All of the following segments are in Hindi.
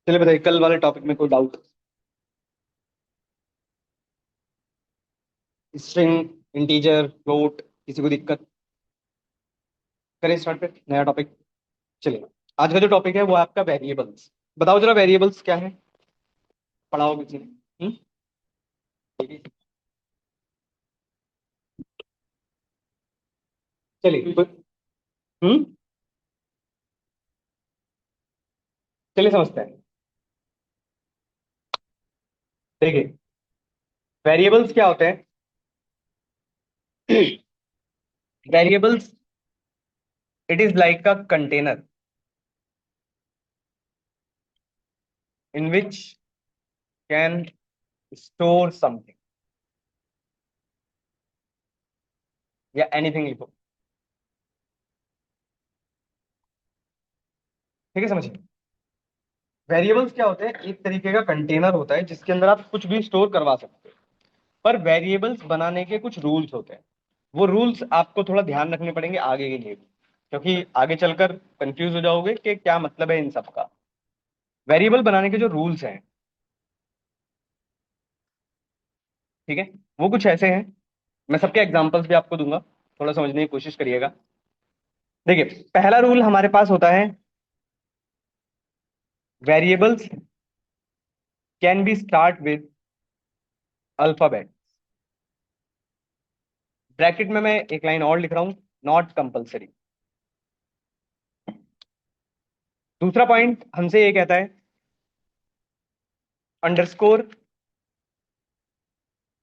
चलिए बताइए, कल वाले टॉपिक में कोई डाउट? स्ट्रिंग, इंटीजर, फ्लोट, किसी को दिक्कत? करें स्टार्ट पे नया टॉपिक। चलिए, आज का जो टॉपिक है वो है आपका वेरिएबल्स। बताओ जरा वेरिएबल्स क्या है, पढ़ाओ किसी ने। चलिए हम्म चलिए समझते हैं। देखिए, वेरिएबल्स क्या होते हैं? Variables, it is like a container in which can store something या एनीथिंग लिखो। ठीक है, समझिए। वेरिएबल्स क्या होते हैं? एक तरीके का कंटेनर होता है जिसके अंदर आप कुछ भी स्टोर करवा सकते हो। पर वेरिएबल्स बनाने के कुछ रूल्स होते हैं। वो रूल्स आपको थोड़ा ध्यान रखने पड़ेंगे आगे के लिए भी, क्योंकि आगे चलकर कंफ्यूज हो जाओगे कि क्या मतलब है इन सब का। वेरिएबल बनाने के जो रूल्स हैं, ठीक है, वो कुछ ऐसे हैं। मैं सबके एग्जांपल्स भी आपको दूंगा, थोड़ा समझने की कोशिश करिएगा। देखिए, पहला रूल हमारे पास होता है, variables can be start with alphabet. Bracket में मैं एक लाइन और लिख रहा हूं, नॉट कंपल्सरी। दूसरा पॉइंट हमसे ये कहता है, अंडरस्कोर,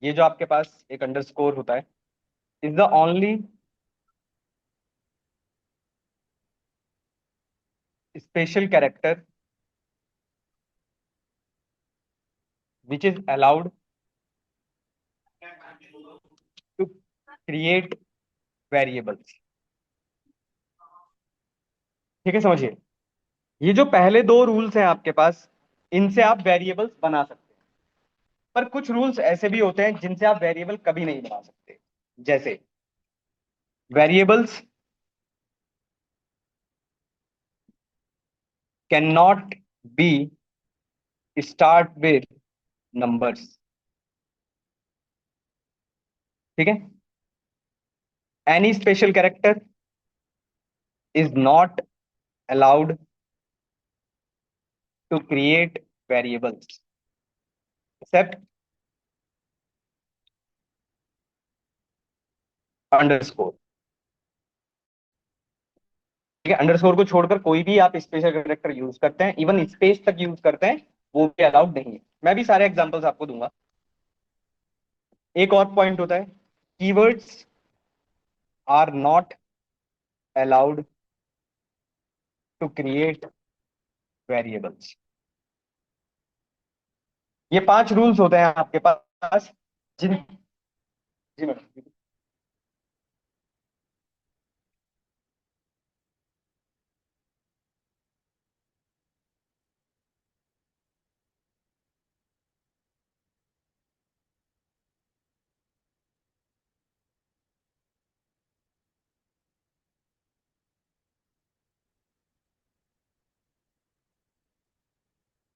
ये जो आपके पास एक अंडरस्कोर होता है, is the only special character which is allowed to create variables. ठीक है, समझिए। ये जो पहले दो रूल्स हैं आपके पास, इनसे आप वेरिएबल्स बना सकते हैं। पर कुछ रूल्स ऐसे भी होते हैं जिनसे आप वेरिएबल कभी नहीं बना सकते। जैसे, variables can not be start with numbers. ठीक है, any special character is not allowed to create variables except underscore. ठीक है, अंडरस्कोर को छोड़कर कोई भी आप स्पेशल कैरेक्टर यूज करते हैं, इवन स्पेस तक यूज करते हैं, वो भी अलाउड नहीं है। मैं भी सारे एग्जांपल्स आपको दूंगा। एक और पॉइंट होता है, keywords are not allowed to create variables. ये पांच रूल्स होते हैं आपके पास, जिन, जी मैडम,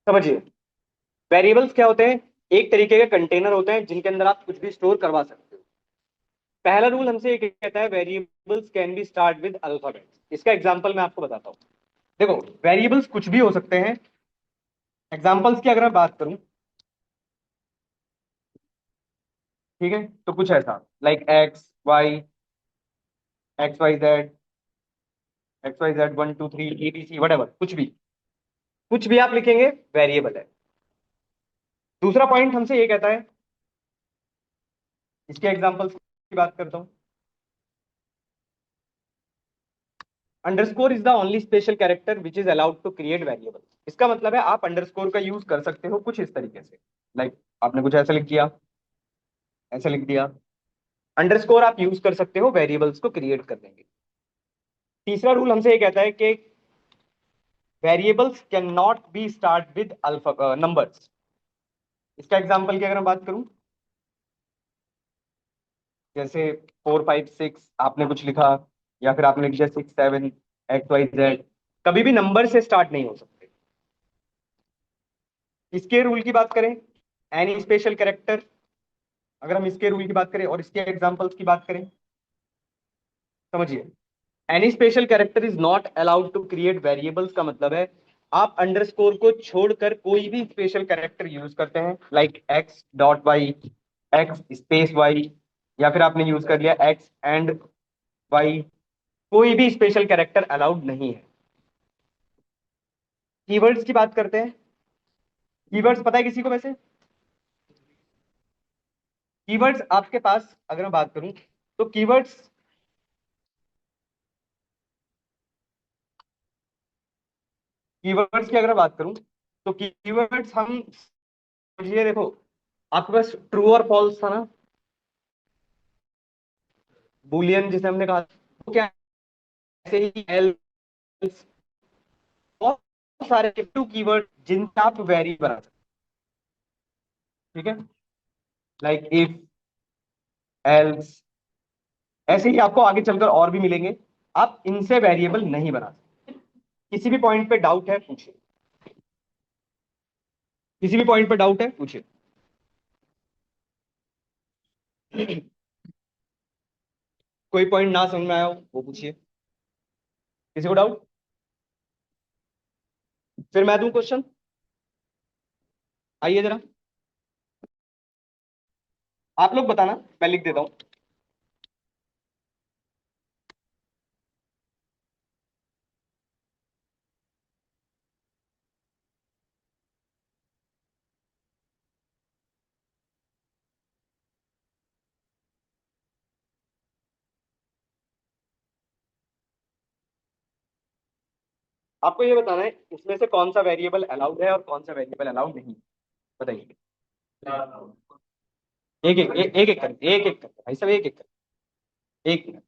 समझिए। वेरिएबल्स क्या होते हैं? एक तरीके के कंटेनर होते हैं जिनके अंदर आप कुछ भी स्टोर करवा सकते हो। पहला रूल हमसे ये कहता है, variables can be start with alphabet. इसका एग्जांपल मैं आपको बताता हूँ। देखो, वेरिएबल्स कुछ भी हो सकते हैं। एग्जांपल्स की अगर मैं बात करूं, ठीक है, तो कुछ ऐसा like x y z, x y z 1 2 3 ABC whatever, कुछ भी। कुछ भी आप लिखेंगे वेरिएबल है। दूसरा पॉइंट हमसे ये कहता है, इसके एग्जांपल्स की बात करता हूं। Underscore is the only special character which is allowed to create variable. इसका मतलब है आप अंडरस्कोर का यूज कर सकते हो कुछ इस तरीके से, लाइक आपने कुछ ऐसा लिख दिया, ऐसा लिख दिया। अंडरस्कोर आप यूज कर सकते हो वेरिएबल्स को क्रिएट करने के। तीसरा रूल हमसे ये कहता है कि variables can not be start with alpha numbers. इसका एग्जांपल की अगर मैं बात करूं, जैसे 4 5 6 आपने कुछ लिखा, या फिर आपने लिख दिया 6 7 XYZ, कभी भी नंबर से स्टार्ट नहीं हो सकते। इसके रूल की बात करें, एनी स्पेशल कैरेक्टर, अगर हम इसके रूल की बात करें और इसके एग्जांपल्स की बात करें, समझिए, any special character is not allowed to create variables का मतलब है आप अंडरस्कोर को छोड़कर कोई भी स्पेशल कैरेक्टर यूज करते हैं, like X.Y, X space Y, या फिर आपने यूज कर लिया X&Y, कोई भी स्पेशल कैरेक्टर अलाउड नहीं है। कीवर्ड्स की बात करते हैं। कीवर्ड्स पता है किसी को वैसे? कीवर्ड्स आपके पास अगर मैं बात करूं तो कीवर्ड्स की अगर मैं बात करूं तो कीवर्ड्स हम, ये देखो, आपके पास ट्रू और फॉल्स था ना, बुलियन जिसे हमने कहा, तो क्या ऐसे ही एल्स, बहुत सारे टू कीवर्ड जिनसे आप वेरी बना सकते हैं, ठीक है, लाइक इफ, एल्स, ऐसे ही आपको आगे चलकर और भी मिलेंगे। आप इनसे वेरिएबल नहीं बना सकते। किसी भी पॉइंट पे डाउट है पूछिए, किसी भी पॉइंट पे डाउट है पूछिए। कोई पॉइंट ना समझ में आया हो वो पूछिए, किसी को डाउट? फिर मैं दूं क्वेश्चन, आइए जरा, आप लोग बताना, मैं लिख देता हूं। आपको ये बताना है इसमें से कौन सा वेरिएबल अलाउड है और कौन सा वेरिएबल अलाउड नहीं, बताइए। एक एक एक एक कर, एक एक कर भाई सब, एक एक कर, एक मिनट।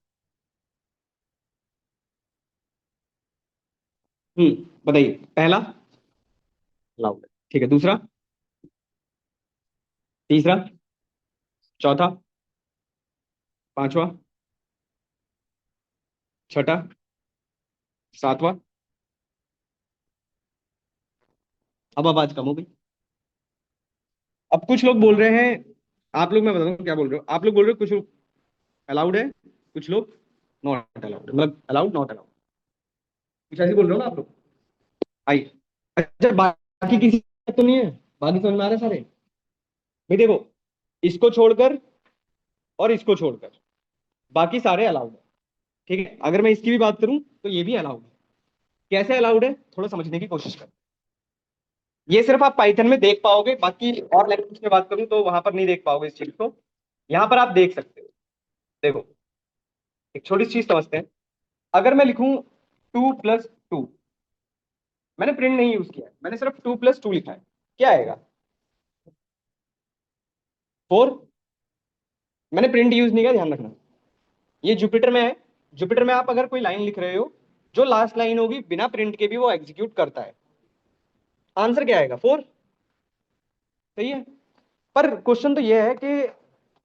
बताइए। पहला अलाउड है, ठीक है। दूसरा, तीसरा, चौथा, पांचवा, छठा, सातवां। अब आवाज कम हो गई। अब कुछ लोग बोल रहे हैं, आप लोग, मैं बता दूं क्या बोल रहे हो, आप लोग बोल रहे हो कुछ लोग अलाउड है, कुछ लोग नॉट अलाउड, मतलब अलाउड नॉट अलाउड, कुछ ऐसे बोल रहे हो ना आप लोग। आइए, अच्छा बाकी किसी का तो नहीं है? बाकी समझ में आ रहे हैं सारे? भाई देखो, इसको छोड़कर और इसको छोड़कर बाकी सारे अलाउड है, ठीक है। अगर मैं इसकी भी बात करूं तो ये भी अलाउड है। कैसे अलाउड है थोड़ा समझने की कोशिश करें। ये सिर्फ आप पाइथन में देख पाओगे, बाकी और लैंग्वेज में बात करूं तो वहां पर नहीं देख पाओगे इस चीज को। यहां पर आप देख सकते हो। देखो, एक छोटी सी चीज समझते हैं। अगर मैं लिखूं 2 + 2, मैंने प्रिंट नहीं यूज किया है, मैंने सिर्फ 2 + 2 लिखा है, क्या आएगा? 4। मैंने प्रिंट यूज नहीं किया, ध्यान रखना। ये जुपिटर में है। जुपिटर में आप अगर कोई लाइन लिख रहे हो, जो लास्ट लाइन होगी बिना प्रिंट के भी वो एग्जीक्यूट करता है। आंसर क्या आएगा? 4। सही है। पर क्वेश्चन तो ये है कि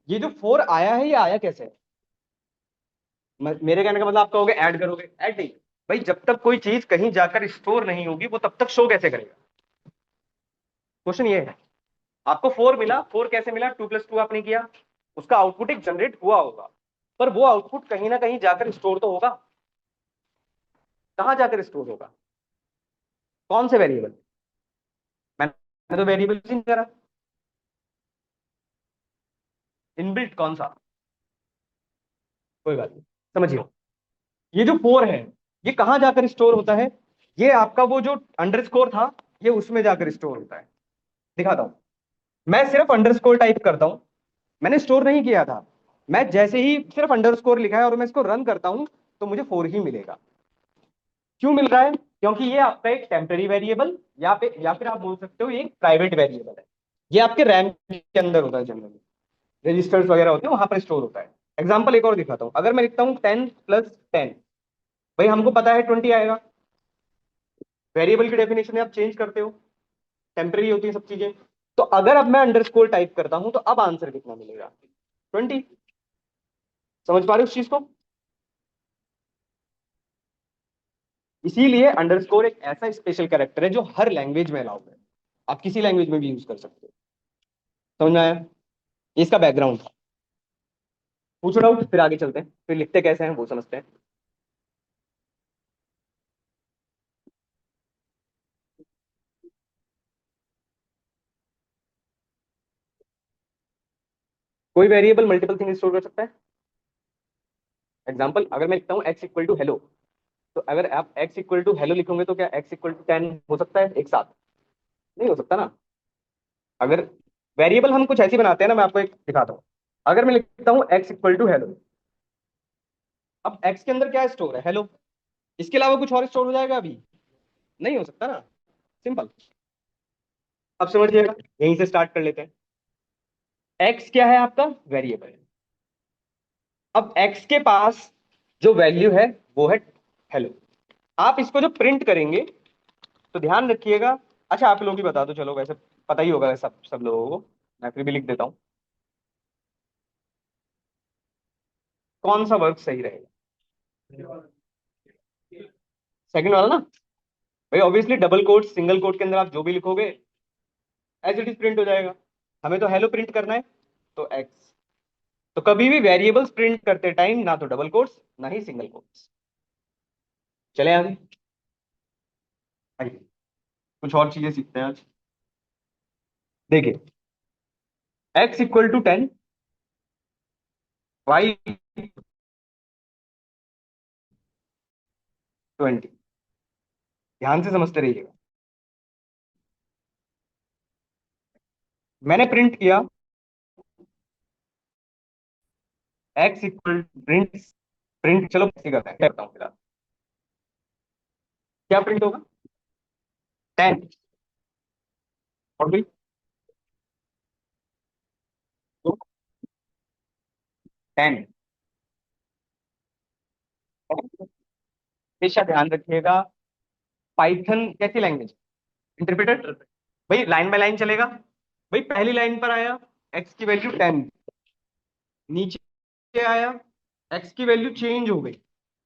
ये जो 4 आया है, ये आया कैसे है? मेरे कहने का मतलब आप कहोगे ऐड करोगे, ऐड नहीं। भाई जब तक कोई चीज कहीं जाकर स्टोर नहीं होगी वो तब तक शो कैसे करेगा? क्वेश्चन ये है। आपको 4 मिला, 4 कैसे मिला? 2 + 2 आपने किया, उसका आउटपुट एक जनरेट हुआ होगा, पर वो आउटपुट कहीं ना कहीं जाकर स्टोर तो होगा। कहां जाकर स्टोर होगा? कौन से वेरिएबल? मैंने तो वेरिएबल नहीं करा। इनबिल्ट कौन सा? कोई बात नहीं, समझिए। ये जो 4 है, ये कहां जाकर स्टोर होता है? ये आपका वो जो अंडरस्कोर था, ये उसमें जाकर स्टोर होता है। दिखाता हूं। मैं सिर्फ अंडरस्कोर टाइप करता हूं, मैंने स्टोर नहीं किया था। मैं जैसे ही सिर्फ अंडरस्कोर लिखा है और मैं इसको रन करता हूं, तो मुझे 4 ही मिलेगा। क्यों मिल रहा है? क्योंकि ये आपका एक टेम्पररी वेरिएबल या फिर आप बोल सकते हो ये एक प्राइवेट वेरिएबल है। ये आपके रैम के अंदर होता है, जनरली रजिस्टर्स वगैरह होते हैं वहां पर स्टोर होता है। एग्जाम्पल एक और दिखाता हूं। अगर मैं लिखता हूं 10 + 10, भाई हमको पता है 20 आएगा। वेरिएबल की डेफिनेशन आप चेंज करते हो, टेम्पररी होती है सब चीजें। तो अगर अब मैं अंडरस्कोर टाइप करता हूं तो अब आंसर कितना मिलेगा? 20। समझ पा रहे हो उस चीज को? इसीलिए अंडरस्कोर एक ऐसा स्पेशल कैरेक्टर है जो हर लैंग्वेज में अलाउड है। आप किसी लैंग्वेज में भी यूज कर सकते हो। समझ में आया? ये इसका बैकग्राउंड था। पूछो डाउट, फिर आगे चलते हैं, फिर लिखते कैसे हैं वो समझते हैं। कोई वेरिएबल मल्टीपल थिंग स्टोर कर सकता है। एग्जाम्पल, अगर मैं लिखता हूँ x = हेलो, तो अगर आप x = हेलो लिखोगे तो क्या x = 10 हो सकता है एक साथ? नहीं हो सकता ना। अगर वेरिएबल हम कुछ ऐसी बनाते हैं ना, मैं आपको एक दिखाता हूँ। अगर मैं लिखता हूँ x = हेलो, अब x के अंदर क्या स्टोर है? हेलो। इसके अलावा कुछ और स्टोर हो जाएगा अभी? नहीं हो सकता ना। सिंपल। अब समझिएगा, यहीं से स्टार्ट कर लेते हैं। x क्या है? आपका वेरिएबल। अब x के पास जो वैल्यू है वो है हेलो। आप इसको जो प्रिंट करेंगे, तो ध्यान रखिएगा। अच्छा आप लोग ही बता दो, चलो वैसे पता ही होगा सब सब लोगों को, मैं फिर भी लिख देता हूं। कौन सा वर्क सही रहेगा? सेकंड वाला ना। भाई obviously double quote single quote के अंदर आप जो भी लिखोगे एज इट इज प्रिंट हो जाएगा। हमें तो हेलो प्रिंट करना है, तो एक्स। तो कभी भी वेरिएबल्स प्रिंट करते टाइम ना तो डबल कोट्स ना ही सिंगल कोट्स। चले आगे। आइए, कुछ और चीजें सीखते हैं आज। देखिए, x = 10, y 20। ध्यान से समझते रहिएगा। मैंने प्रिंट किया प्रिंट प्रिंट, चलो कैसे करते हैं, क्या करता हूँ फिलहाल। क्या प्रिंट होगा? 10। और भी तो 10। हमेशा ध्यान रखिएगा, पाइथन कैसी लैंग्वेज? इंटरप्रेटर। भाई लाइन बाय लाइन चलेगा। भाई पहली लाइन पर आया एक्स की वैल्यू 10, नीचे आया एक्स की वैल्यू चेंज हो गई,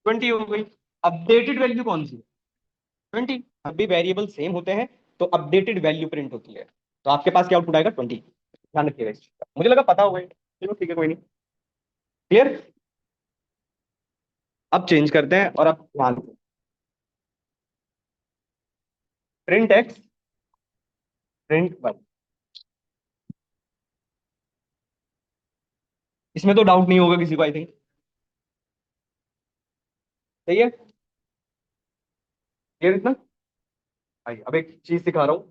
20 हो गई। अपडेटेड वैल्यू कौन सी है? 20। अभी वेरिएबल सेम होते हैं तो अपडेटेड वैल्यू प्रिंट होती है। तो आपके पास क्या आउटपुट आएगा? 20। ध्यान रखिएगा इस चीज का। मुझे लगा पता होगा, चलो ठीक है कोई नहीं। क्लियर? अब चेंज करते हैं और अब ध्यान से। Print x, print y. इसमें तो डाउट नहीं होगा किसी को, आई थिंक। सही है? क्लियर इतना? आइए अब एक चीज दिखा रहा हूँ,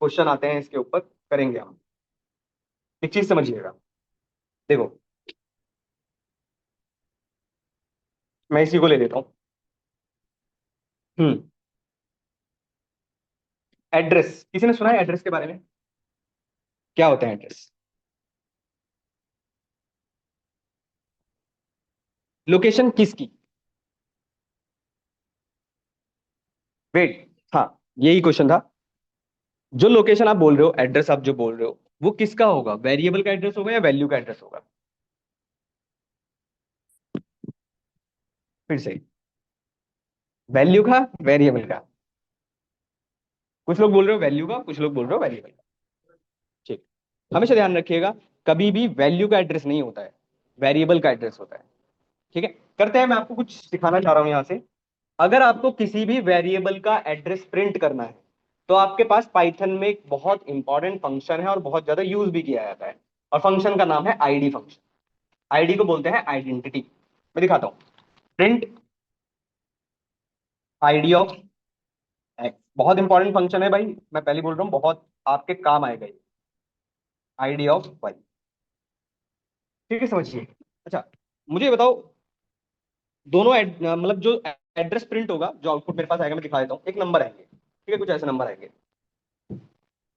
क्वेश्चन आते हैं इसके ऊपर, करेंगे हम। एक चीज समझिएगा। देखो, मैं इसी को ले लेता हूँ। हम्म। एड्रेस, किसी ने सुना है एड्रेस के बारे में? क्या होता है एड्रेस? लोकेशन किसकी? वेट, हाँ, यही क्वेश्चन था। जो लोकेशन आप बोल रहे हो, एड्रेस आप जो बोल रहे हो, वो किसका होगा? वेरिएबल का एड्रेस होगा या वैल्यू का एड्रेस होगा? फिर से, वैल्यू का, वेरिएबल का? कुछ लोग बोल रहे हो वैल्यू का, कुछ लोग बोल रहे हो वेरिएबल का। ठीक। हमेशा ध्यान रखिएगा, कभी भी वैल्यू का एड्रेस नहीं होता है, वेरिएबल का एड्रेस होता है। ठीक है, करते हैं। मैं आपको कुछ सिखाना चाह रहा हूं यहां से। अगर आपको किसी भी वेरिएबल का एड्रेस प्रिंट करना है, तो आपके पास पाइथन में एक बहुत इंपॉर्टेंट फंक्शन है और बहुत ज्यादा यूज भी किया जाता है, और फंक्शन का नाम है आईडी फंक्शन। आईडी को बोलते हैं आइडेंटिटी। मैं दिखाता हूं। प्रिंट आईडी ऑफ एक्स बहुत इंपॉर्टेंट फंक्शन है भाई, मैं पहले बोल रहा हूँ, बहुत आपके काम आएगा ये, आईडी ऑफ वाई। ठीक है, समझिए। अच्छा, मुझे ये बताओ, दोनों मतलब जो एड्रेस प्रिंट होगा, जो आउटपुट मेरे पास आएगा, मैं दिखा देता हूँ, एक नंबर आएंगे, ठीक है, कुछ ऐसे नंबर आएंगे।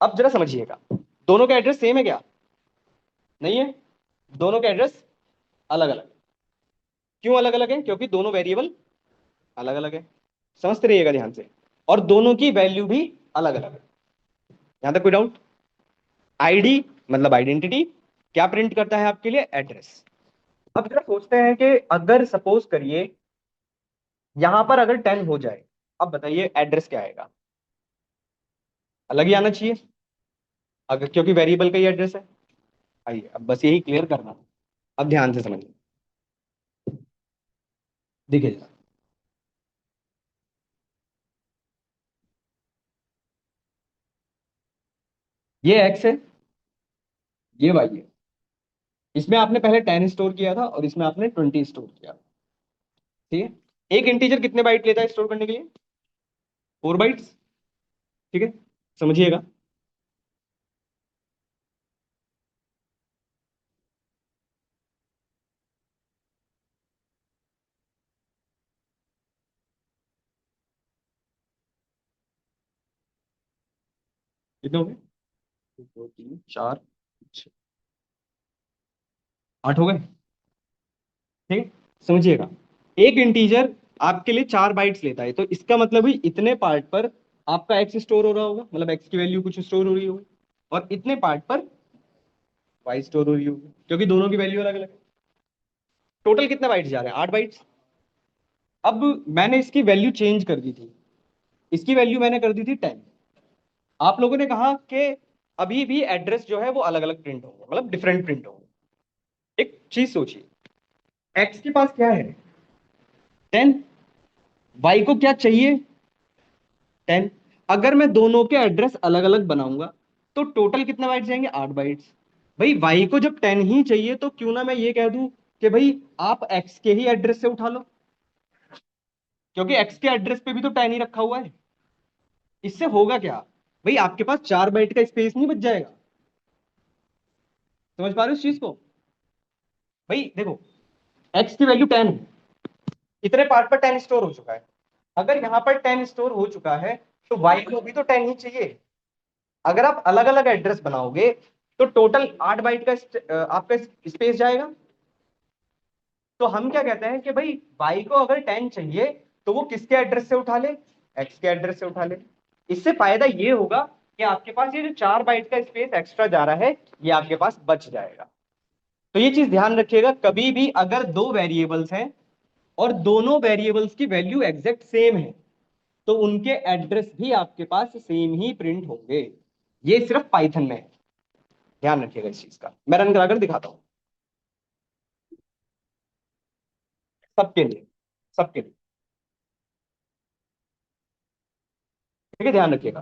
अब जरा समझिएगा, दोनों का एड्रेस सेम है क्या? नहीं है, दोनों का एड्रेस अलग अलग। क्यों अलग अलग है? क्योंकि दोनों वेरिएबल अलग अलग है, समझते रहिएगा ध्यान से, और दोनों की वैल्यू भी अलग अलग है। यहां तक कोई डाउट? आईडी मतलब आइडेंटिटी, क्या प्रिंट करता है आपके लिए? एड्रेस। अब जरा सोचते हैं कि अगर सपोज करिए यहां पर अगर 10 हो जाए, अब बताइए एड्रेस क्या आएगा? अलग ही आना चाहिए, अगर क्योंकि वेरिएबल का ही एड्रेस है। आइए अब बस यही क्लियर करना, अब ध्यान से समझिए, देखिए जरा। ये एक्स है, ये वाई है। इसमें आपने पहले 10 स्टोर किया था और इसमें आपने 20 स्टोर किया। ठीक है, एक इंटीजर कितने बाइट लेता है स्टोर करने के लिए? 4 बाइट्स। ठीक है, समझिएगा। कितने हो गए? 1 2 3 4 6, 8 हो गए। ठीक है, समझिएगा। एक इंटीजर आपके लिए 4 बाइट्स लेता है, तो इसका मतलब ही इतने पार्ट पर आपका एक्स स्टोर हो रहा होगा, मतलब एक्स की वैल्यू कुछ स्टोर हो रही होगी, और इतने पार्ट पर वाई स्टोर हो रही होगी, क्योंकि दोनों की वैल्यू अलग अलग है। टोटल कितने बाइट्स जा रहे हैं? 8 बाइट्स। अब मैंने इसकी वैल्यू चेंज कर दी थी, इसकी वैल्यू मैंने कर दी थी 10। आप लोगों ने कहा कि अभी भी एड्रेस जो है वो अलग अलग प्रिंट होंगे, मतलब डिफरेंट प्रिंट होंगे। एक चीज सोचिए, एक्स के पास क्या है? 10। वाई को क्या चाहिए? 10। अगर मैं दोनों के एड्रेस अलग अलग बनाऊंगा तो टोटल कितने बाइट्स जाएंगे? 8 बाइट्स। भाई वाई को जब 10 ही चाहिए तो क्यों ना मैं ये कह दूं कि भाई आप एक्स के ही एड्रेस से उठा लो, क्योंकि एक्स के एड्रेस पे भी तो 10 ही रखा हुआ है। इससे होगा क्या? भाई आपके पास 4 बाइट का स्पेस नहीं बच जाएगा। समझ पा रहे हो इस चीज को? भाई देखो, एक्स की वैल्यू 10 है, इतने पार्ट पर 10 स्टोर हो चुका है। अगर यहां पर 10 स्टोर हो चुका है तो वाई को भी तो 10 ही चाहिए। अगर आप अलग अलग एड्रेस बनाओगे तो टोटल 8 बाइट का आपका स्पेस जाएगा। तो हम क्या कहते हैं कि भाई वाई को अगर 10 चाहिए तो वो किसके एड्रेस से उठा ले? एक्स के एड्रेस से उठा ले। इससे फायदा ये होगा कि आपके पास ये जो 4 बाइट का स्पेस एक्स्ट्रा जा रहा है ये आपके पास बच जाएगा। तो ये चीज ध्यान रखिएगा, कभी भी अगर दो वेरिएबल्स हैं और दोनों वेरिएबल्स की वैल्यू एग्जैक्ट सेम है तो उनके एड्रेस भी आपके पास सेम ही प्रिंट होंगे। ये सिर्फ पाइथन में है, ध्यान रखिएगा इस चीज का। मैं रन कराकर दिखाता हूं सबके लिए, सबके लिए। ठीक है, ध्यान रखिएगा,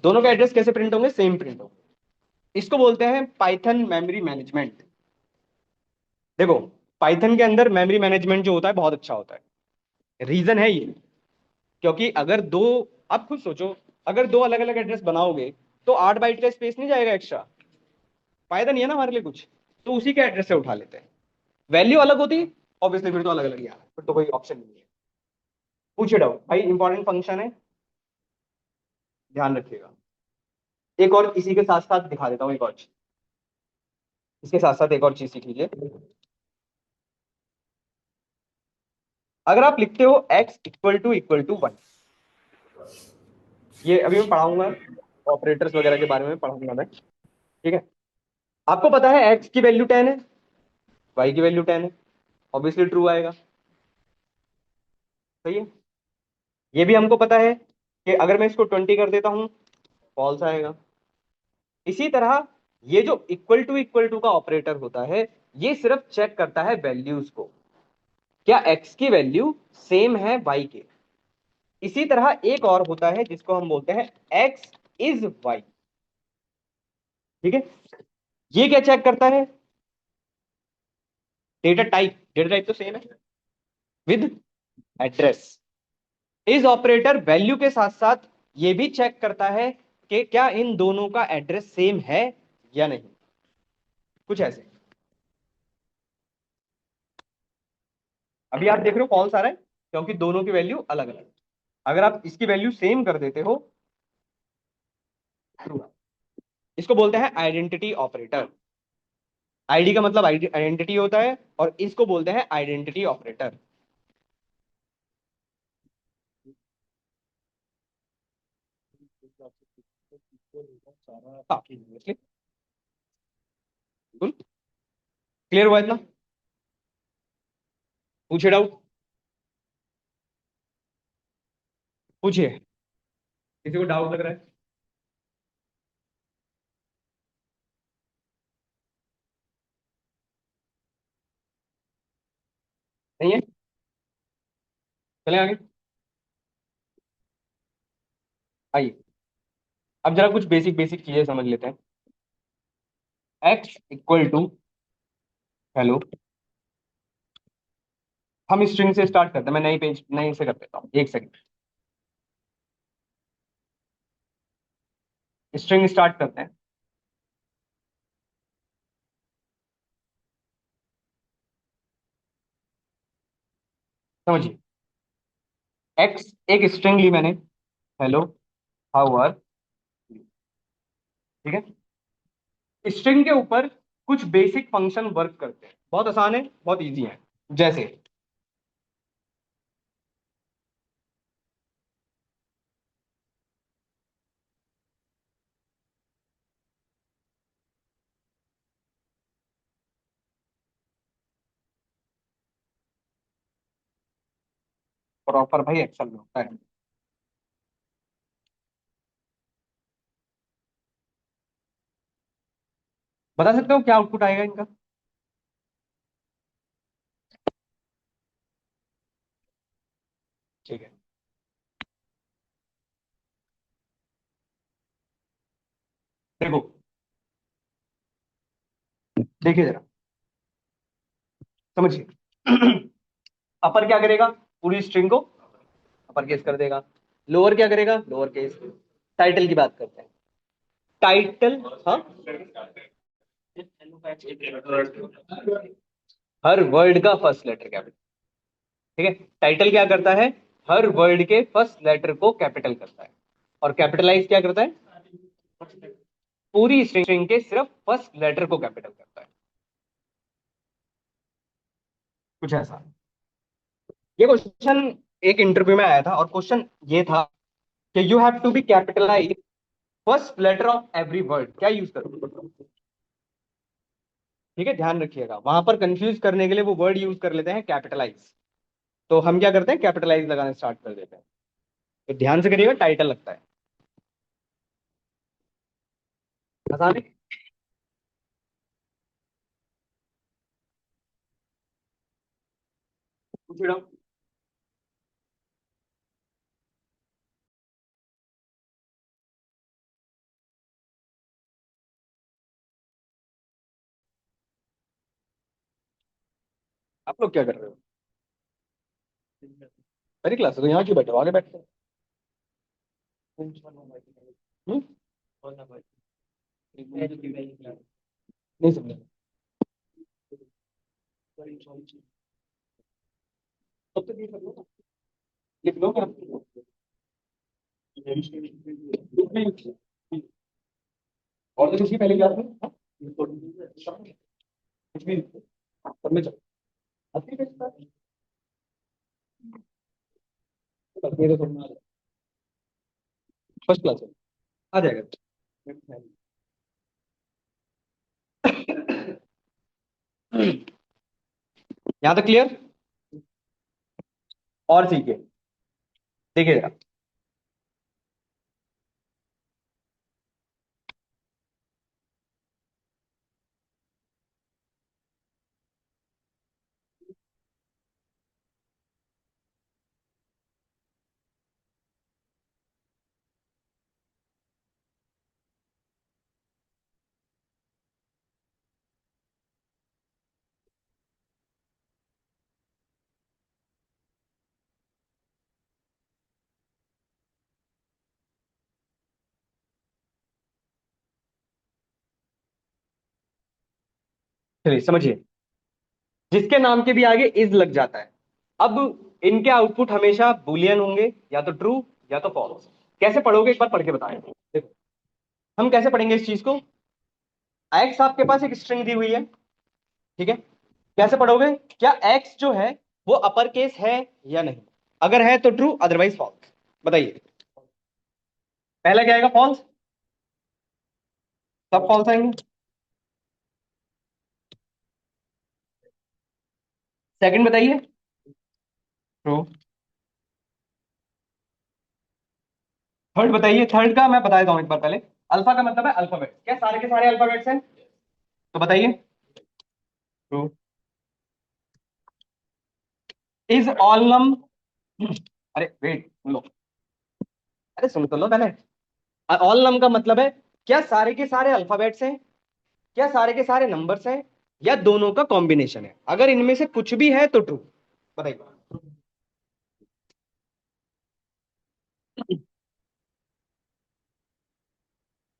दोनों का एड्रेस कैसे प्रिंट होंगे? सेम प्रिंट होंगे। इसको बोलते हैं पाइथन मेमोरी मैनेजमेंट। देखो, पाइथन के अंदर मेमोरी मैनेजमेंट जो होता है बहुत अच्छा होता है। रीजन है ये, क्योंकि अगर दो, आप खुद सोचो, अगर दो अलग अलग एड्रेस बनाओगे तो 8 बाइट का स्पेस नहीं जाएगा एक्स्ट्रा? फायदा नहीं है ना हमारे लिए कुछ। तो उसी के एड्रेस से उठा लेते हैं। वैल्यू अलग होती, ऑब्वियसली फिर तो अलग अलग ही आना है, फिर तो कोई ऑप्शन नहीं है। पूछिए डाउट भाई, इंपॉर्टेंट फंक्शन है, ध्यान रखिएगा। एक और इसी के साथ साथ दिखा देता हूँ, एक और चीज, इसके साथ साथ एक और चीज सीख लीजिए। अगर आप लिखते हो x ==1, ये अभी मैं पढ़ाऊंगा, ऑपरेटर्स वगैरह के बारे में पढ़ाऊंगा मैं। ठीक है, आपको पता है x की वैल्यू 10 है, y की वैल्यू 10 है, ऑब्वियसली ट्रू आएगा। सही है, ये भी हमको पता है कि अगर मैं इसको 20 कर देता हूं फॉल्स आएगा। इसी तरह ये जो इक्वल टू का ऑपरेटर होता है ये सिर्फ चेक करता है वैल्यूज को, क्या x की वैल्यू सेम है y के। इसी तरह एक और होता है जिसको हम बोलते हैं x=y। ठीक है, ये क्या चेक करता है? डेटा टाइप तो सेम है विद एड्रेस। इस ऑपरेटर वैल्यू के साथ साथ ये भी चेक करता है कि क्या इन दोनों का एड्रेस सेम है या नहीं, कुछ ऐसे। अभी आप देख रहे हो फॉल्स आ रहा है क्योंकि दोनों की वैल्यू अलग अलग है। अगर आप इसकी वैल्यू सेम कर देते हो, true। इसको बोलते हैं आइडेंटिटी ऑपरेटर। आईडी का मतलब आइडेंटिटी होता है, और इसको बोलते हैं आइडेंटिटी ऑपरेटर। हाँ, बिल्कुल क्लियर हुआ इतना। पूछे डाउट, पूछिए। किसी को डाउट लग रहा है? नहीं है? चले आगे। आइए, अब जरा कुछ बेसिक बेसिक चीजें समझ लेते हैं। एक्स इक्वल टू, हेलो, हम स्ट्रिंग से स्टार्ट करते हैं। मैं नई पेज नई से कर देता हूँ, एक सेकंड। स्ट्रिंग स्टार्ट करते हैं। समझिए, एक्स एक स्ट्रिंग ली मैंने, हेलो, हाउ आर, ठीक है। स्ट्रिंग के ऊपर कुछ बेसिक फंक्शन वर्क करते हैं, बहुत आसान है, बहुत इजी है। जैसे प्रॉपर भाई एक्सेल में होता है। बता सकते हो क्या आउटपुट आएगा इनका? ठीक है, देखो, देखिए जरा, समझिए। अपर क्या करेगा? पूरी स्ट्रिंग को अपर केस कर देगा। लोअर क्या करेगा? Lower case. टाइटल की बात करते हैं। टाइटल, हाँ, हर वर्ड का फर्स्ट लेटर कैपिटल, ठीक है। टाइटल क्या करता है? हर वर्ड के फर्स्ट लेटर को कैपिटल करता है। और कैपिटलाइज क्या करता है? पूरी स्ट्रिंग के सिर्फ फर्स्ट लेटर को कैपिटल करता है। कुछ ऐसा। ये क्वेश्चन एक इंटरव्यू में आया था, और क्वेश्चन ये था कि you have to be capitalize first letter of every word, क्या यूज करोगे? ठीक है, ध्यान रखिएगा, वहां पर कंफ्यूज करने के लिए वो वर्ड यूज कर लेते हैं कैपिटलाइज। तो हम क्या करते हैं? कैपिटलाइज लगाना स्टार्ट कर देते हैं। तो ध्यान से करिएगा, टाइटल लगता है। आसान है। पूछ रहा हूँ। आप लोग क्या कर रहे हो? मेरी क्लास है तो यहाँ क्यों बैठे हो? आगे बैठते हैं। हम्म? नहीं समझे? तब तक ये कर लो ना। लिख लो क्या? और तो किसी पहले क्लास में, हाँ? कुछ भी सब में चल। अस्सी पेज का मेरे तो फर्स्ट क्लास है, आ जाएगा। यहाँ तक क्लियर? और सीखिए, देखिए जरा। चलिए समझिए, जिसके नाम के भी आगे इज लग जाता है। अब इनके आउटपुट हमेशा बुलियन होंगे, या तो ट्रू या तो फॉल्स। कैसे पढ़ोगे एक बार पढ़ के बताएं। देखो, हम कैसे पढ़ेंगे इस चीज को। एक्स आपके पास एक स्ट्रिंग दी हुई है, ठीक है। कैसे पढ़ोगे, क्या एक्स जो है वो अपर केस है या नहीं। अगर है तो ट्रू, अदरवाइज फॉल्स। बताइए, पहला क्या आएगा, फॉल्स। सब फॉल्स आएंगे। सेकंड बताइए, ट्रू। थर्ड बताइए, थर्ड का मैं बता देता हूं एक बार पहले। अल्फा का मतलब है अल्फाबेट, क्या सारे के सारे अल्फाबेट्स हैं, तो बताइए, ट्रू। इज ऑल नम, अरे वेट लो, अरे सुन तो लो पहले। ऑल नम का मतलब है क्या सारे के सारे अल्फाबेट्स हैं, क्या सारे के सारे नंबर्स हैं, या दोनों का कॉम्बिनेशन है। अगर इनमें से कुछ भी है तो ट्रू। बताइए।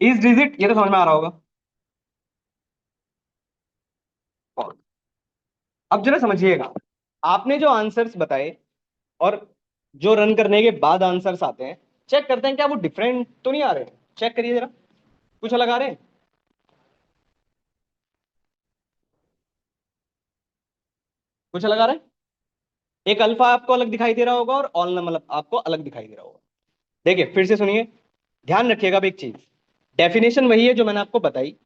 इज डिजिट, ये तो समझ में आ रहा होगा। False। अब जरा समझिएगा, आपने जो आंसर्स बताए और जो रन करने के बाद आंसर्स आते हैं, चेक करते हैं क्या वो डिफरेंट तो नहीं आ रहे हैं। चेक करिए जरा, कुछ अलग आ रहे हैं, कुछ अलग आ रहा है। एक अल्फा आपको अलग दिखाई दे रहा होगा और ऑल नंबर आपको अलग दिखाई दे रहा होगा। देखिए फिर से सुनिए, ध्यान रखिएगा अब एक चीज। डेफिनेशन वही है जो मैंने आपको बताई।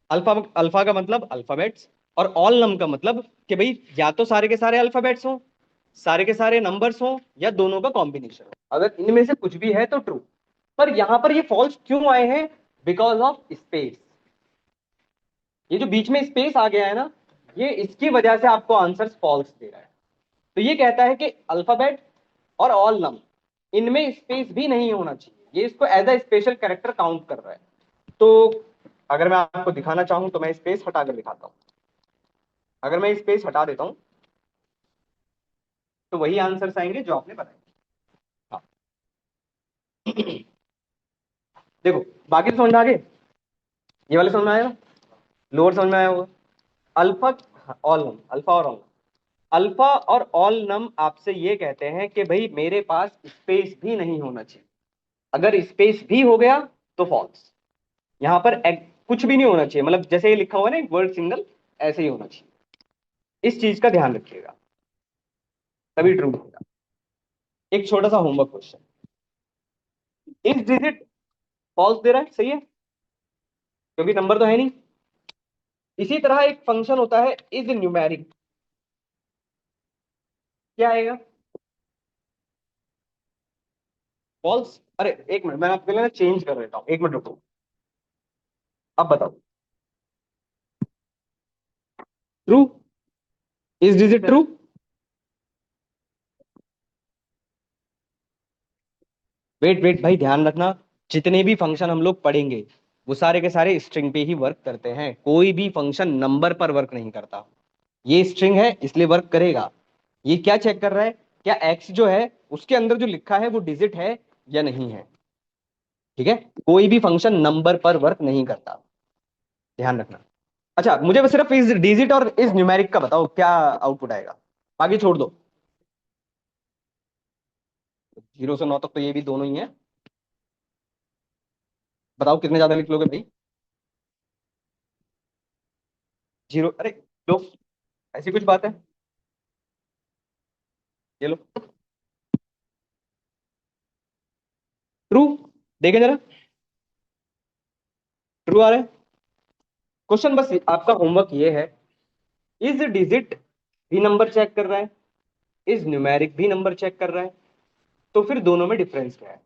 अल्फा, अल्फा का मतलब अल्फाबेट्स, और ऑल नम का मतलब कि भाई या तो सारे के सारे अल्फाबेट्स हों, सारे के सारे नंबर्स हों, या दोनों का कॉम्बिनेशन हो। अगर इनमें से कुछ भी है तो ट्रू। पर यहां पर ये फॉल्स क्यों आए हैं, बिकॉज ऑफ स्पेस। ये जो बीच में स्पेस आ गया है ना, ये इसकी वजह से आपको आंसर फॉल्स दे रहा है। तो ये कहता है कि अल्फाबेट और ऑल नम, इनमें स्पेस भी नहीं होना चाहिए। ये इसको as a special character count कर रहा है। तो अगर मैं आपको दिखाना चाहूं तो मैं स्पेस हटा कर दिखाता हूं। अगर मैं स्पेस हटा देता हूं तो वही आंसर्स आएंगे जो आपने बताए। हाँ। देखो, बाकी तो समझ में आ गए, ये वाले समझ में आया ना, लोअर समझ में आया होगा। अल्फा, ऑल नम, अल्फा और ऑल नम। अल्फा और ऑल नम आपसे ये कहते हैं कि भाई मेरे पास स्पेस भी नहीं होना चाहिए। अगर स्पेस भी हो गया तो फॉल्स। यहां पर कुछ भी नहीं होना चाहिए, मतलब जैसे ये लिखा हुआ है ना एक वर्ड सिंगल, ऐसे ही होना चाहिए। इस चीज का ध्यान रखिएगा, तभी ट्रू होगा। एक छोटा सा होमवर्क क्वेश्चन, इस डिजिट फॉल्स दे रहा है, सही है, क्योंकि नंबर तो है नहीं। इसी तरह एक फंक्शन होता है इज न्यूमेरिक, क्या आएगा, फॉल्स। अरे एक मिनट, मैं आपके लिए ना चेंज कर देता हूँ, एक मिनट रुको। अब बताओ, true, is digit true. Wait wait भाई, ध्यान रखना, जितने भी फंक्शन हम लोग पढ़ेंगे वो सारे के सारे स्ट्रिंग पे ही वर्क करते हैं। कोई भी फंक्शन नंबर पर वर्क नहीं करता। ये स्ट्रिंग है इसलिए वर्क करेगा। ये क्या चेक कर रहा है, क्या एक्स जो है उसके अंदर जो लिखा है वो डिजिट है या नहीं है। ठीक है, कोई भी फंक्शन नंबर पर वर्क नहीं करता, ध्यान रखना। अच्छा, मुझे बस सिर्फ इस डिजिट और इस न्यूमेरिक का बताओ क्या आउटपुट आएगा, बाकी छोड़ दो। 0 से 9 तक तो ये भी दोनों ही है। बताओ कितने ज्यादा लिख लोगे भाई। जीरो, अरे लो, ऐसी कुछ बात है, ये लो, ट्रू। देखें जरा, ट्रू आ रहा है। क्वेश्चन बस आपका होमवर्क ये है, इज डिजिट भी नंबर चेक कर रहा है, इज न्यूमेरिक भी नंबर चेक कर रहा है, तो फिर दोनों में डिफरेंस क्या है।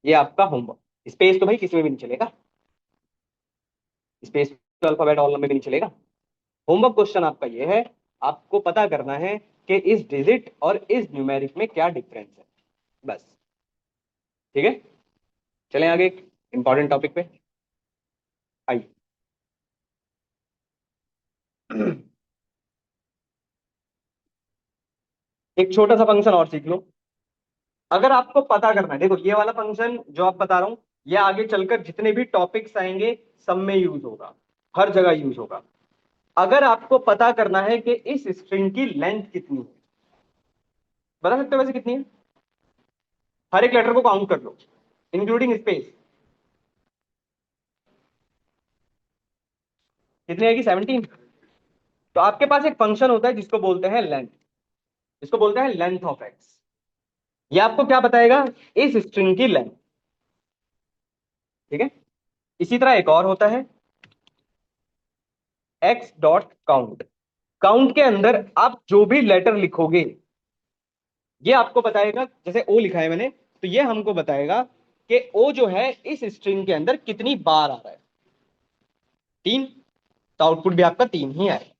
ये आपका होमवर्क। स्पेस तो भाई किसी में भी नहीं चलेगा, स्पेस तो अल्फाबेट ऑल में भी नहीं चलेगा। होमवर्क क्वेश्चन आपका ये है, आपको पता करना है कि इस डिजिट और इस न्यूमेरिक में क्या डिफरेंस है, बस। ठीक है, चलें आगे एक इंपॉर्टेंट टॉपिक पे। आइए। एक छोटा सा फंक्शन और सीख लो। अगर आपको पता करना है, देखो ये वाला फंक्शन जो आप बता रहा हूं, ये आगे चलकर जितने भी टॉपिक्स आएंगे सब में यूज होगा, हर जगह यूज होगा। अगर आपको पता करना है कि इस स्ट्रिंग की लेंथ कितनी है, बता सकते हो वैसे कितनी है? हर एक लेटर को काउंट कर लो, इंक्लूडिंग स्पेस। कितनी आएगी? 17। तो आपके पास एक फंक्शन होता है जिसको बोलते हैं लेंथ, जिसको बोलते हैं लेंथ ऑफ एक्स। ये आपको क्या बताएगा? इस स्ट्रिंग की लेंथ। ठीक है। इसी तरह एक और होता है एक्स डॉट काउंट। काउंट के अंदर आप जो भी लेटर लिखोगे, ये आपको बताएगा, जैसे ओ लिखा है मैंने, तो ये हमको बताएगा कि ओ जो है इस स्ट्रिंग के अंदर कितनी बार आ रहा है। 3। तो आउटपुट भी आपका 3 ही आएगा।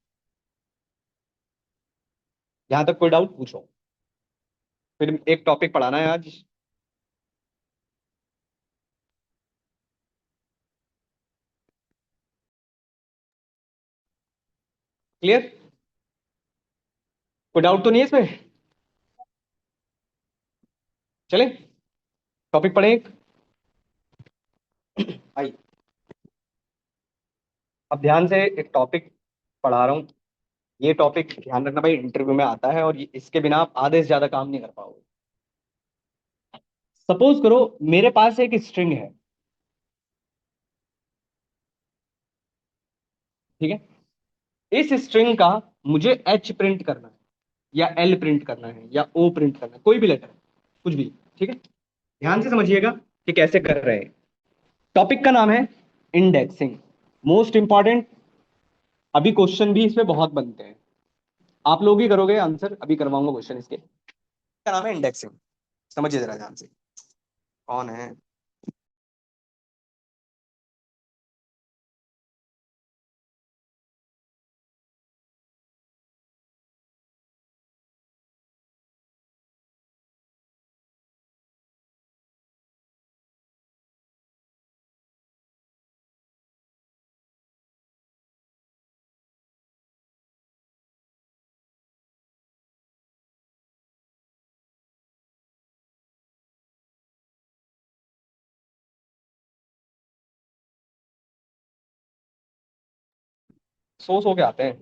यहां तक कोई डाउट पूछो। फिर एक टॉपिक पढ़ाना है आज। क्लियर? कोई डाउट तो नहीं है इसमें? चले टॉपिक पढ़े एक। आई, अब ध्यान से एक टॉपिक पढ़ा रहा हूं। ये टॉपिक ध्यान रखना भाई, इंटरव्यू में आता है और इसके बिना आप आधे से ज्यादा काम नहीं कर पाओगे। सपोज करो मेरे पास एक स्ट्रिंग है, ठीक है। इस स्ट्रिंग का मुझे एच प्रिंट करना है, या एल प्रिंट करना है, या ओ प्रिंट करना है, कोई भी लेटर, कुछ भी। ठीक है। ध्यान से समझिएगा कि कैसे कर रहे हैं। टॉपिक का नाम है इंडेक्सिंग। Most important. अभी क्वेश्चन भी इसमें बहुत बनते हैं, आप लोग ही करोगे आंसर, अभी करवाऊंगा क्वेश्चन इसके। क्या नाम है? इंडेक्सिंग। समझिए जरा ध्यान से। कौन है? सो के आते हैं।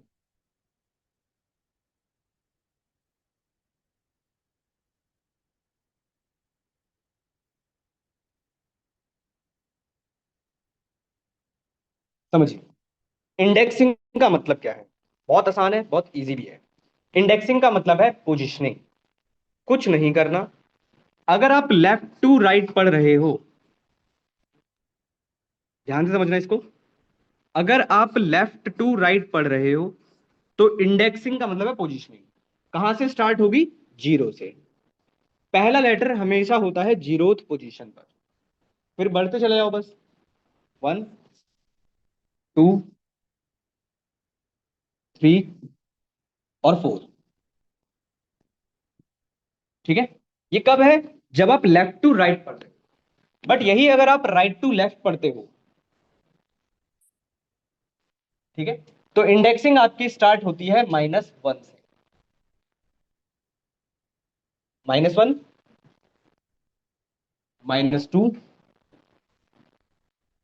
समझिए, इंडेक्सिंग का मतलब क्या है? बहुत आसान है, बहुत इजी भी है। इंडेक्सिंग का मतलब है पोजिशनिंग। कुछ नहीं करना। अगर आप लेफ्ट टू राइट पढ़ रहे हो, ध्यान से समझना इसको। अगर आप लेफ्ट टू राइट पढ़ रहे हो, तो इंडेक्सिंग का मतलब है पोजिशनिंग। कहां से स्टार्ट होगी? जीरो से। पहला लेटर हमेशा होता है जीरोथ पोजीशन पर, फिर बढ़ते चले जाओ बस। 1, 2, 3 और 4। ठीक है। ये कब है? जब आप लेफ्ट टू राइट पढ़ते हो। बट यही अगर आप राइट टू लेफ्ट पढ़ते हो, ठीक है, तो इंडेक्सिंग आपकी स्टार्ट होती है -1 से। -1, -2,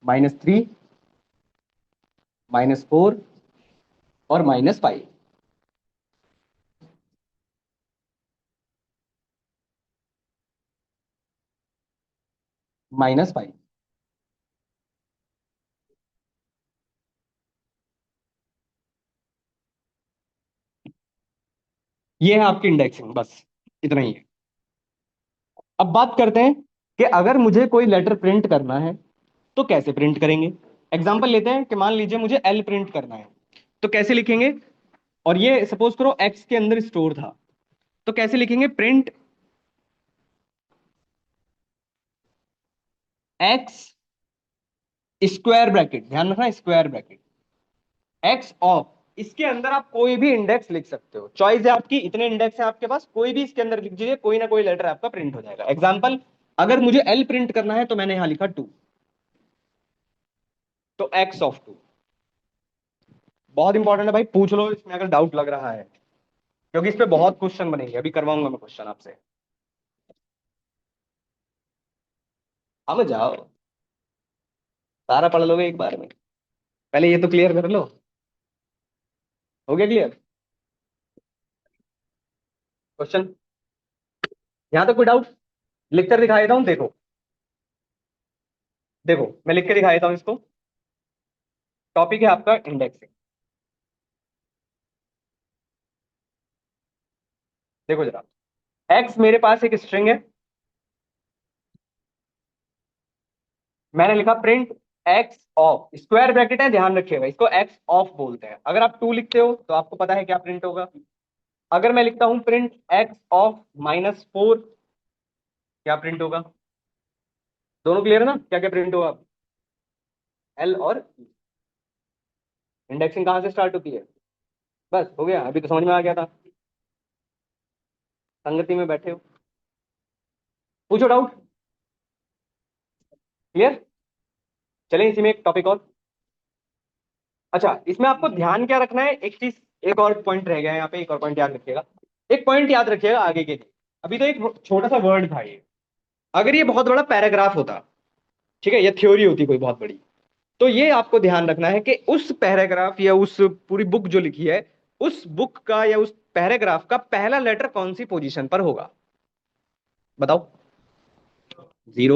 -3, -4 और -5। -5। ये है आपकी इंडेक्सिंग, बस इतना ही है। अब बात करते हैं कि अगर मुझे कोई लेटर प्रिंट करना है तो कैसे प्रिंट करेंगे। एग्जाम्पल लेते हैं कि मान लीजिए मुझे एल प्रिंट करना है, तो कैसे लिखेंगे? और ये सपोज करो एक्स के अंदर स्टोर था, तो कैसे लिखेंगे? प्रिंट एक्स स्क्वायर ब्रैकेट, ध्यान रखना स्क्वायर ब्रैकेट, एक्स ऑफ, इसके अंदर आप कोई भी इंडेक्स लिख सकते हो, चॉइस है आपकी। इतने इंडेक्स है आपके पास, कोई भी इसके अंदर लिख दीजिए, कोई ना कोई लेटर आपका प्रिंट हो जाएगा। एग्जाम्पल, अगर मुझे एल प्रिंट करना है तो मैंने यहां लिखा 2, तो एक्स ऑफ 2। बहुत इंपॉर्टेंट है भाई, पूछ लो इसमें अगर डाउट लग रहा है, क्योंकि इस पे बहुत क्वेश्चन बनेंगे, अभी करवाऊंगा मैं क्वेश्चन आपसे। अब जाओ, सारा पढ़ लोगे एक बार में। पहले ये तो क्लियर कर लो। हो गया क्लियर क्वेश्चन? यहां तक कोई डाउट? लिख कर दिखा देता हूं, देखो। देखो मैं लिख के दिखा देता हूं इसको। टॉपिक है आपका इंडेक्सिंग। देखो जरा, एक्स मेरे पास एक स्ट्रिंग है, मैंने लिखा print x of, square bracket है, ध्यान रखिएगा, इसको एक्स ऑफ बोलते हैं। अगर आप टू लिखते हो तो आपको पता है क्या प्रिंट होगा। अगर मैं लिखता हूं प्रिंट एक्स ऑफ -4, क्या प्रिंट होगा? दोनों क्लियर है ना, क्या क्या प्रिंट होगा? एल और इंडेक्सिंग कहां से स्टार्ट होती है? बस हो गया, अभी तो समझ में आ गया था। संगति में बैठे हो, पूछो डाउट। क्लियर? चलें इसी में एक टॉपिक और। अच्छा, इसमें आपको ध्यान क्या रखना है, एक चीज, एक और पॉइंट रह गया है यहाँ पे, एक और पॉइंट याद रखिएगा। एक पॉइंट याद रखिएगा आगे के लिए। अभी तो एक छोटा सा वर्ड था ये, अगर ये बहुत बड़ा पैराग्राफ होता, ठीक है, ये थ्योरी होती कोई बहुत बड़ी, तो ये आपको ध्यान रखना है कि उस पैराग्राफ या उस पूरी बुक जो लिखी है, उस बुक का या उस पैराग्राफ का पहला लेटर कौन सी पोजीशन पर होगा? बताओ। जीरो।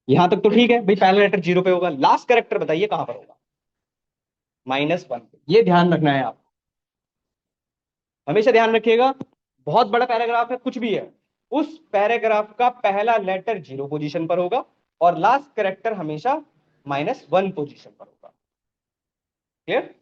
यहां तक तो ठीक है भाई, पहला लेटर जीरो पे होगा, लास्ट कैरेक्टर बताइए कहां पर होगा? -1 पे। ये ध्यान रखना है आप, हमेशा ध्यान रखिएगा। बहुत बड़ा पैराग्राफ है, कुछ भी है, उस पैराग्राफ का पहला लेटर जीरो पोजीशन पर होगा और लास्ट कैरेक्टर हमेशा -1 पोजीशन पर होगा। क्लियर?